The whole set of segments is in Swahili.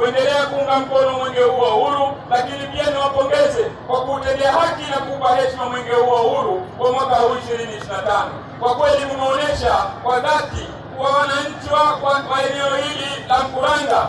kuendelea kuunga mkono mwenge huu wa uhuru, lakini pia niwapongeze kwa kutendea haki na kuupa heshima mwenge huu wa uhuru kwa mwaka huu 2025. Kwa kweli mmeonyesha kwa dhati kwa wananchi wa eneo hili la Mkuranga,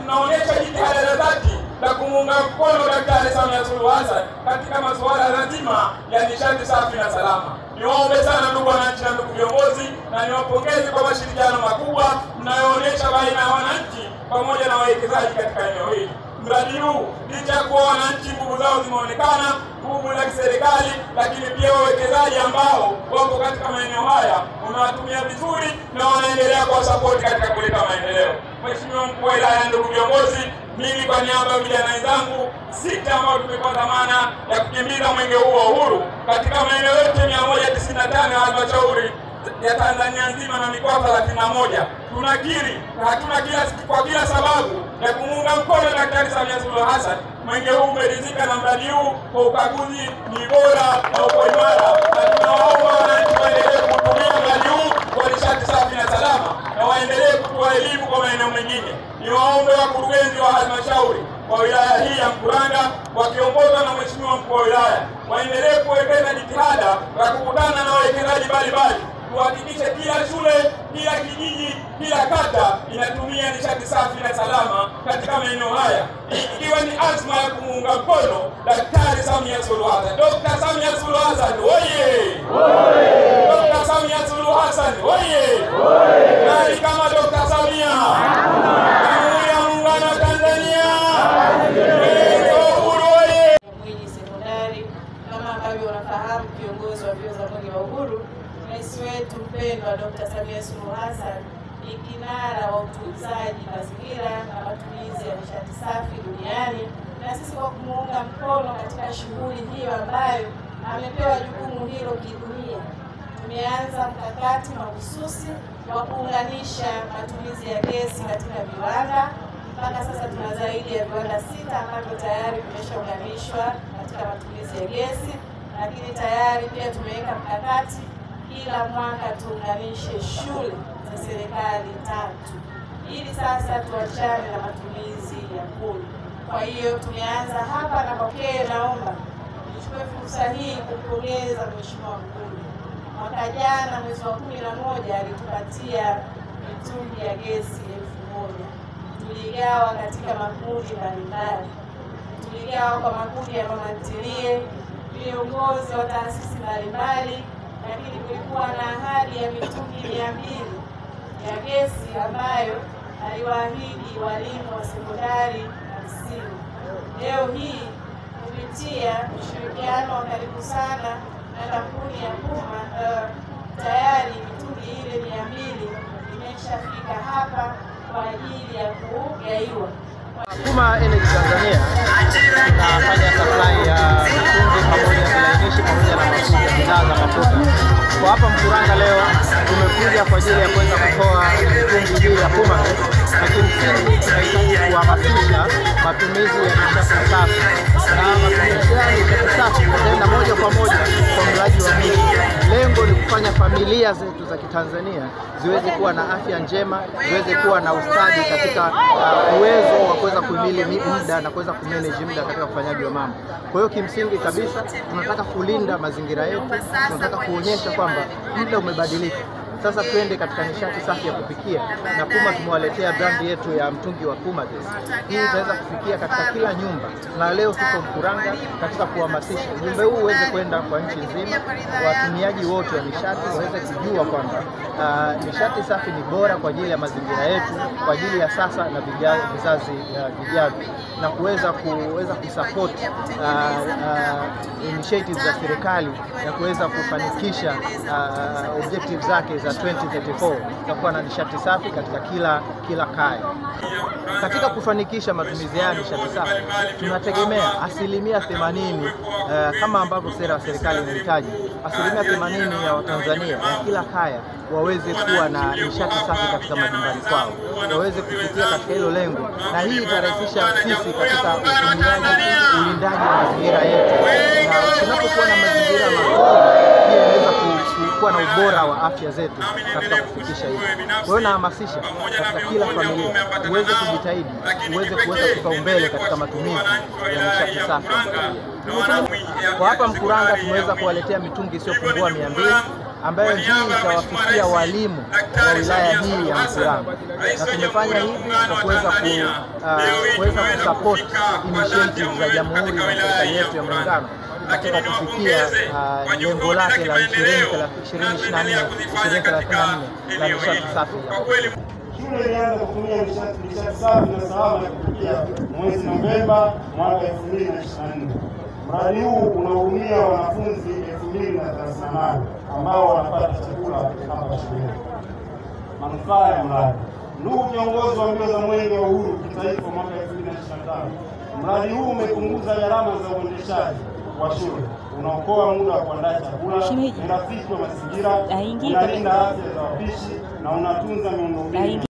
mnaonyesha jitihada za dhati la kumuunga mkono Daktari Samia Suluhu Hassan katika masuala lazima ya nishati safi na salama. Niwaombe sana ndugu wananchi na ndugu viongozi, na niwapongeze kwa mashirikiano makubwa mnayoonyesha baina ya wananchi pamoja na wawekezaji katika eneo hili. Mradi huu licha ya kuwa wananchi nguvu zao zimeonekana, nguvu za kiserikali, lakini pia wawekezaji ambao wako katika maeneo haya unawatumia vizuri na wanaendelea kwa support katika kuleta maendeleo. Mheshimiwa Mkuu wa Wilaya, ndugu viongozi, mimi kwa niaba ya vijana wenzangu 6 ambao tumepata dhamana ya kukimbiza mwenge huu wa uhuru katika maeneo yote 195 ya halmashauri ya Tanzania nzima na mikoa 31, tunakiri na hatuna kila sababu ya kumuunga mkono Daktari Samia Suluhu Hassan. Mwenge huu umeridhika na mradi huu, kwa ukaguzi ni bora na uko imara, na tunawaomba wananchi waendelee kutumia mradi huu kwa nishati safi na salama na waendelee kutoa elimu kwa maeneo mengine. Niwaombe wakurugenzi wa halmashauri kwa wilaya hii ya Mkuranga wakiongozwa na Mheshimiwa Mkuu wa Wilaya waendelee kuwekeza jitihada za kukutana na wawekezaji mbalimbali, kuhakikisha kila shule, kila kijiji, kila kata inatumia nishati safi na salama katika maeneo haya, ikiwa ni azma ya kumuunga mkono Daktari Samia Suluhu Hassan. Dr. Samia Suluhu Hassan oye! Dr. Samia Suluhu Hassan oye! Nani kama Dr. Samia? Jamhuri ya Muungano wa Tanzania. Uhuru oye! Mwinyi Sekondari, kama ambavyo unafahamu, kiongozi wa mbio za mwenge wa uhuru, Rais wetu mpendwa Dr. Samia Suluhu Hassan ni kinara wa utunzaji mazingira na matumizi ya nishati safi duniani, na sisi kwa kumuunga mkono katika shughuli hiyo ambayo amepewa jukumu hilo kidunia, tumeanza mkakati mahususi wa kuunganisha matumizi ya gesi katika viwanda. Mpaka sasa tuna zaidi ya viwanda 6 ambavyo tayari vimeshaunganishwa katika matumizi ya gesi, lakini tayari pia tumeweka mkakati kila mwaka tuunganishe shule za serikali 3 ili sasa tuachane na matumizi ya kuni. Kwa hiyo tumeanza hapa, na kwa kweli naomba nichukue fursa hii kumpongeza Mheshimiwa Mkuu. Mwaka jana mwezi wa 11 alitupatia mitungi ya gesi 1000. Tuligawa katika makundi mbalimbali, tuligawa kwa makundi ya mama ntilie, viongozi wa taasisi mbalimbali, lakini kulikuwa na ahadi ya mitungi 200 ya gesi ambayo aliwaahidi walimu wa sekondari 50. Leo hii kupitia ushirikiano wa karibu sana na kampuni ya Puma, tayari mitungi ile 200 imeshafika hapa kwa ajili ya kugaiwa. Puma Energy Tanzania inafanya supply ya mitungi pamoja na vilainishi pamoja na mafuta, bidhaa za mafuta. Kwa hapa Mkuranga leo tumekuja kwa ajili ya kuweza kutoa mitungi hii ya Puma, lakini tunahitaji kuhamasisha matumizi ya nishati safi, na matumizi ya nishati safi yanaenda moja kwa moja kwa mlaji wa mwisho. Lengo ni kufanya familia zetu za Kitanzania ziweze kuwa na afya njema, ziweze kuwa na ustadi katika uwezo wa kuweza kuhimili muda na kuweza kumanage muda katika ufanyaji wa mambo. Kwa hiyo kimsingi kabisa tunataka kulinda mazingira yetu, tunataka kuonyesha kwamba muda umebadilika. Sasa twende katika nishati safi ya kupikia, na Puma tumewaletea brandi yetu ya mtungi wa Puma Gas. Hii itaweza kufikia katika kila nyumba, na leo tuko Mkuranga katika kuhamasisha ujumbe huu uweze kwenda kwa nchi nzima, watumiaji wote wa nishati waweze kujua kwamba nishati safi ni bora kwa ajili ya mazingira yetu, kwa ajili ya sasa na vizazi vijavyo, na kuweza kusupport initiatives za serikali ya kuweza kufanikisha objectives zake za 2034 za kuwa na nishati safi katika kila kaya. Katika kufanikisha matumizi ya nishati safi tunategemea 80% kama ambavyo sera ya serikali inahitaji, 80% ya Watanzania na kila kaya waweze kuwa na nishati safi katika majumbani kwao, waweze kufikia katika hilo lengo, na hii itarahisisha sisi katika ulindaji wa mazingira yetu. Na tunapokuwa na mazingira mazuri, pia inaweza kuwa na ubora wa afya zetu katika kufikisha hivi. Kwa hiyo nahamasisha katika kila familia uweze kujitahidi, uweze kuweka kipaumbele katika matumizi ya nishati safi. Kwa hapa Mkuranga tumeweza kuwaletea mitungi isiyopungua 200 ambayo hii itawafikia walimu wa wilaya hii ya Mkuranga, na tumefanya hivi kwa kuweza kusupport initiatives za Jamhuri na serikali yetu ya Muungano katika kufikia lengo lake la 2024 la nishati safi. Shule ilianza kutumia nishati safi na salama kufikia mwezi Novemba mwaka 2024. Mradi huu unahudumia wanafunzi 2038 ambao wanapata chakula hapa shuleni. Manufaa ya mradi. Ndugu kiongozi wa mbio za Mwenge wa Uhuru kitaifa mwaka 2025, mradi huu umepunguza gharama za uendeshaji wa shule, unaokoa muda wa kuandaa chakula, ni rafiki wa mazingira, unalinda afya za wapishi na unatunza miundombinu.